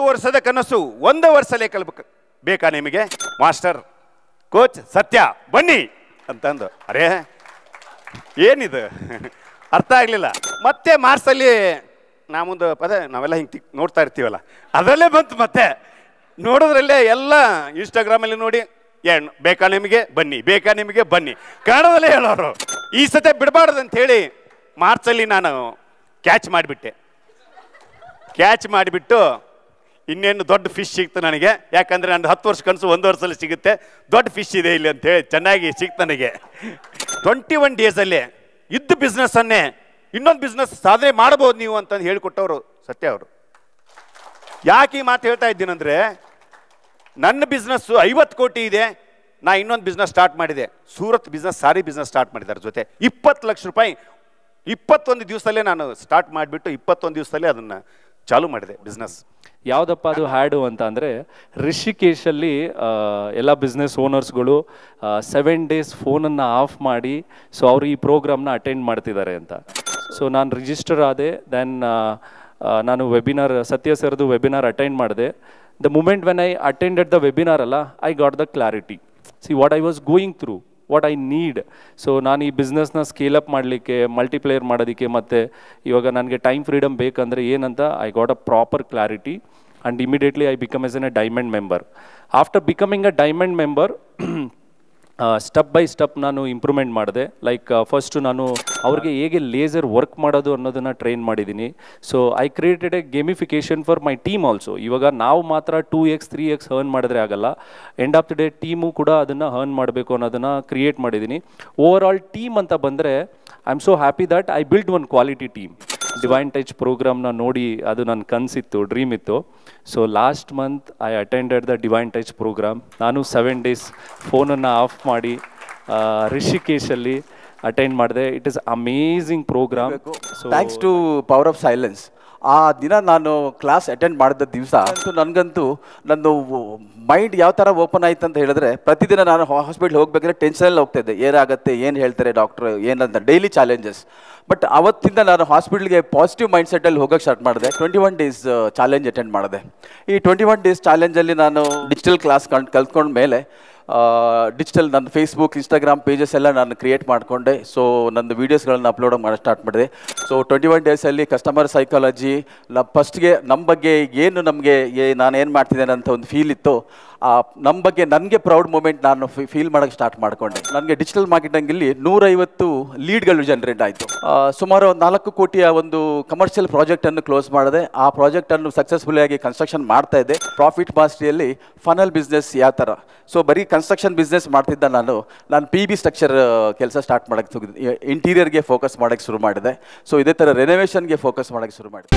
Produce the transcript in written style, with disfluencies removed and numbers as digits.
ವರ್ಷದ ಕನಸು 1 ವರ್ಷಲೇ ಬೇಕಾ ನಿಮಗೆ ಮಾಸ್ಟರ್ ಕೋಚ್ ಸತ್ಯ ಬನ್ನಿ ಅಂತಂದು. ಅರೇ ಏನಿದು ಅರ್ಥ ಆಗಲಿಲ್ಲ. ಮತ್ತೆ ಮಾರ್ಚಲ್ಲಿ ನಾಮೊಂದು ಪದ ನಾವೆಲ್ಲ ಹಿಂಗೆ ನೋಡ್ತಾ ಇರ್ತೀವಲ್ಲ, ಅದರಲ್ಲೇ ಬಂತು. ಮತ್ತೆ ನೋಡೋದ್ರಲ್ಲೇ ಎಲ್ಲ ಇನ್ಸ್ಟಾಗ್ರಾಮಲ್ಲಿ ನೋಡಿ ಬೇಕಾ ನಿಮಗೆ ಬನ್ನಿ, ಬೇಕಾ ನಿಮಗೆ ಬನ್ನಿ, ಕನ್ನಡದಲ್ಲೇ ಹೇಳೋರು. ಈ ಸತೆ ಬಿಡಬಾರ್ದು ಅಂತ ಹೇಳಿ ಮಾರ್ಚಲ್ಲಿ ನಾನು ಕ್ಯಾಚ್ ಮಾಡಿಬಿಟ್ಟು ಇನ್ನೇನು ದೊಡ್ಡ ಫಿಶ್ ಸಿಕ್ತು ನನಗೆ. ಯಾಕಂದರೆ ನನ್ನ 10 ವರ್ಷ ಕನಸು 1 ವರ್ಷದಲ್ಲಿ ಸಿಗುತ್ತೆ, ದೊಡ್ಡ ಫಿಶ್ ಇದೆ ಇಲ್ಲಿ ಅಂತೇಳಿ ಚೆನ್ನಾಗಿ ಸಿಕ್ತು ನನಗೆ. 21 ಡೇಸಲ್ಲೇ ಇದ್ದ ಬಿಸ್ನೆಸ್ಸನ್ನೇ ಇನ್ನೊಂದು ಬಿಸ್ನೆಸ್ ಸಾಧನೆ ಮಾಡ್ಬೋದು ನೀವು ಅಂತಂದು ಹೇಳಿಕೊಟ್ಟವರು ಸತ್ಯ ಅವರು. ಯಾಕೆ ಈ ಮಾತು ಹೇಳ್ತಾ ಇದ್ದೀನಂದರೆ, ನನ್ನ ಬಿಸ್ನೆಸ್ಸು 50 ಕೋಟಿ ಇದೆ, ನಾ ಇನ್ನೊಂದು ಬಿಸ್ನೆಸ್ ಸ್ಟಾರ್ಟ್ ಮಾಡಿದೆ. ಸೂರತ್ ಬಿಸ್ನೆಸ್, ಸಾರಿ ಬಿಸ್ನೆಸ್ ಸ್ಟಾರ್ಟ್ ಮಾಡಿದ್ದಾರೆ ಜೊತೆ 20 ಲಕ್ಷ ರೂಪಾಯಿ 21 ದಿವಸದಲ್ಲೇ ನಾನು ಸ್ಟಾರ್ಟ್ ಮಾಡಿಬಿಟ್ಟು 21 ದಿವಸದಲ್ಲೇ ಅದನ್ನು ಚಾಲೂ ಮಾಡಿದೆ ಬಿಸ್ನೆಸ್. ಯಾವುದಪ್ಪ ಅದು ಹ್ಯಾಡು ಅಂತ ಅಂದರೆ, ರಿಷಿಕೇಶಲ್ಲಿ ಎಲ್ಲ ಬಿಸ್ನೆಸ್ ಓನರ್ಸ್ಗಳು 7 ಡೇಸ್ ಫೋನನ್ನು ಆಫ್ ಮಾಡಿ ಸೊ ಅವರು ಈ ಪ್ರೋಗ್ರಾಮ್ನ ಅಟೆಂಡ್ ಮಾಡ್ತಿದ್ದಾರೆ ಅಂತ. ಸೊ ನಾನು ರಿಜಿಸ್ಟರ್ ಆದೆ. ದೆನ್ ನಾನು ವೆಬಿನಾರ್, ಸತ್ಯ ಸರ್ದು ವೆಬಿನಾರ್ ಅಟೆಂಡ್ ಮಾಡಿದೆ. The moment when I attended the webinar ಅಲ್ಲ, I got the clarity. See what I was going through, what I need. So ನಾನು ಈ ಬಿಸ್ನೆಸ್ನ ಸ್ಕೇಲಪ್ ಮಾಡಲಿಕ್ಕೆ, ಮಲ್ಟಿಪ್ಲೇಯರ್ ಮಾಡೋದಕ್ಕೆ, ಮತ್ತು ಇವಾಗ ನನಗೆ ಟೈಮ್ ಫ್ರೀಡಮ್ ಬೇಕಂದರೆ ಏನಂತ I got a proper clarity. And immediately I become S N A diamond member. After becoming a diamond member, step by step ನಾನು ಇಂಪ್ರೂವ್ಮೆಂಟ್ ಮಾಡಿದೆ. ಲೈಕ್ ಫಸ್ಟು ನಾನು ಅವ್ರಿಗೆ ಹೇಗೆ ಲೇಸರ್ ವರ್ಕ್ ಮಾಡೋದು ಅನ್ನೋದನ್ನು ಟ್ರೈನ್ ಮಾಡಿದ್ದೀನಿ. So I created a gamification for my team also. ಇವಾಗ ನಾವು ಮಾತ್ರ 2x 3x ಅರ್ನ್ ಮಾಡಿದ್ರೆ ಆಗಲ್ಲ, end of the day team ಕೂಡ ಅದನ್ನು ಅರ್ನ್ ಮಾಡಬೇಕು ಅನ್ನೋದನ್ನು ಕ್ರಿಯೇಟ್ ಮಾಡಿದ್ದೀನಿ. ಓವರ್ ಆಲ್ ಟೀಮ್ ಅಂತ ಬಂದರೆ I am so happy that I build one quality team. Divine touch ಪ್ರೋಗ್ರಾಮ್ನ ನೋಡಿ ಅದು ನನ್ನ ಕನಸಿತ್ತು, ಡ್ರೀಮ್ ಇತ್ತು. So last month I attended the divine touch program. ನಾನು 7 ಡೇಸ್ ಫೋನನ್ನು ಆಫ್ ಮಾಡಿ ರಿಷಿಕೇಶಲ್ಲಿ ಅಟೆಂಡ್ ಮಾಡಿದೆ. It is amazing program. So thanks to power of silence. ಆ ದಿನ ನಾನು ಕ್ಲಾಸ್ ಅಟೆಂಡ್ ಮಾಡಿದ ದಿವಸ ನನಗಂತೂ ನಂದು ಮೈಂಡ್ ಯಾವ ಥರ ಓಪನ್ ಆಯ್ತು ಅಂತ ಹೇಳಿದ್ರೆ, ಪ್ರತಿದಿನ ನಾನು ಹಾಸ್ಪಿಟ್ಲ್ ಹೋಗ್ಬೇಕಾದ್ರೆ ಟೆನ್ಷನಲ್ಲಿ ಹೋಗ್ತಾ ಇದ್ದೆ, ಏನಾಗುತ್ತೆ, ಏನು ಹೇಳ್ತಾರೆ ಡಾಕ್ಟ್ರು, ಏನಂತ ಡೈಲಿ ಚಾಲೆಂಜಸ್. ಬಟ್ ಅವತ್ತಿಂದ ನಾನು ಹಾಸ್ಪಿಟ್ಲಿಗೆ ಪಾಸಿಟಿವ್ ಮೈಂಡ್ ಸೆಟ್ಟಲ್ಲಿ ಹೋಗೋಕ್ಕೆ ಸ್ಟಾರ್ಟ್ ಮಾಡಿದೆ. 21 ಡೇಸ್ ಚಾಲೆಂಜ್ ಅಟೆಂಡ್ ಮಾಡಿದೆ. ಈ 21 ಡೇಸ್ ಚಾಲೆಂಜಲ್ಲಿ ನಾನು ಡಿಜಿಟಲ್ ಕ್ಲಾಸ್ ಕಲ್ತ್ಕೊಂಡ ಮೇಲೆ ಡಿಜಿಟಲ್ ನನ್ನ ಫೇಸ್ಬುಕ್, ಇನ್ಸ್ಟಾಗ್ರಾಮ್ ಪೇಜಸ್ ಎಲ್ಲ ನಾನು ಕ್ರಿಯೇಟ್ ಮಾಡಿಕೊಂಡೆ. ಸೊ ನನ್ನ ವೀಡಿಯೋಸ್ಗಳನ್ನ ಅಪ್ಲೋಡ್ ಮಾಡಿ ಸ್ಟಾರ್ಟ್ ಮಾಡಿದೆ. ಸೊ 21 ಡೇಸಲ್ಲಿ ಕಸ್ಟಮರ್ ಸೈಕಾಲಜಿ, ಫಸ್ಟ್ಗೆ ನಮ್ಮ ಬಗ್ಗೆ ಏನು ನಮಗೆ ನಾನೇನು ಮಾಡ್ತಿದ್ದೇನೆ ಅಂತ ಒಂದು ಫೀಲ್ ಇತ್ತು. ನಮ್ಮ ಬಗ್ಗೆ ನನಗೆ ಪ್ರೌಡ್ ಮೂಮೆಂಟ್ ನಾನು ಫೀಲ್ ಮಾಡೋಕ್ಕೆ ಸ್ಟಾರ್ಟ್ ಮಾಡಿಕೊಂಡೆ. ನನಗೆ ಡಿಜಿಟಲ್ ಮಾರ್ಕೆಟಿಂಗಲ್ಲಿ 150 ಲೀಡ್ಗಳು ಜನರೇಟ್ ಆಯಿತು. ಸುಮಾರು 4 ಕೋಟಿಯ ಒಂದು ಕಮರ್ಷಿಯಲ್ ಪ್ರಾಜೆಕ್ಟನ್ನು ಕ್ಲೋಸ್ ಮಾಡಿದೆ. ಆ ಪ್ರಾಜೆಕ್ಟನ್ನು ಸಕ್ಸಸ್ಫುಲಿಯಾಗಿ ಕನ್ಸ್ಟ್ರಕ್ಷನ್ ಮಾಡ್ತಾ ಇದ್ದೆ. ಪ್ರಾಫಿಟ್ ಮಾಸ್ಟ್ರಿಯಲ್ಲಿ ಫನಲ್ ಬಿಸ್ನೆಸ್ ಯಾವ ಥರ, ಸೊ ಬರೀ ಕನ್ಸ್ಟ್ರಕ್ಷನ್ ಬಿಸ್ನೆಸ್ ಮಾಡ್ತಿದ್ದ ನಾನು PB ಸ್ಟ್ರಕ್ಚರ್ ಕೆಲಸ ಸ್ಟಾರ್ಟ್ ಮಾಡೋಕ್ಕೆ ಇಂಟೀರಿಯರ್ಗೆ ಫೋಕಸ್ ಮಾಡೋಕ್ಕೆ ಶುರು ಮಾಡಿದೆ. ಸೊ ಇದೇ ಥರ ರೆನೋವೇಷನ್ಗೆ ಫೋಕಸ್ ಮಾಡೋಕ್ಕೆ ಶುರು ಮಾಡಿದೆ.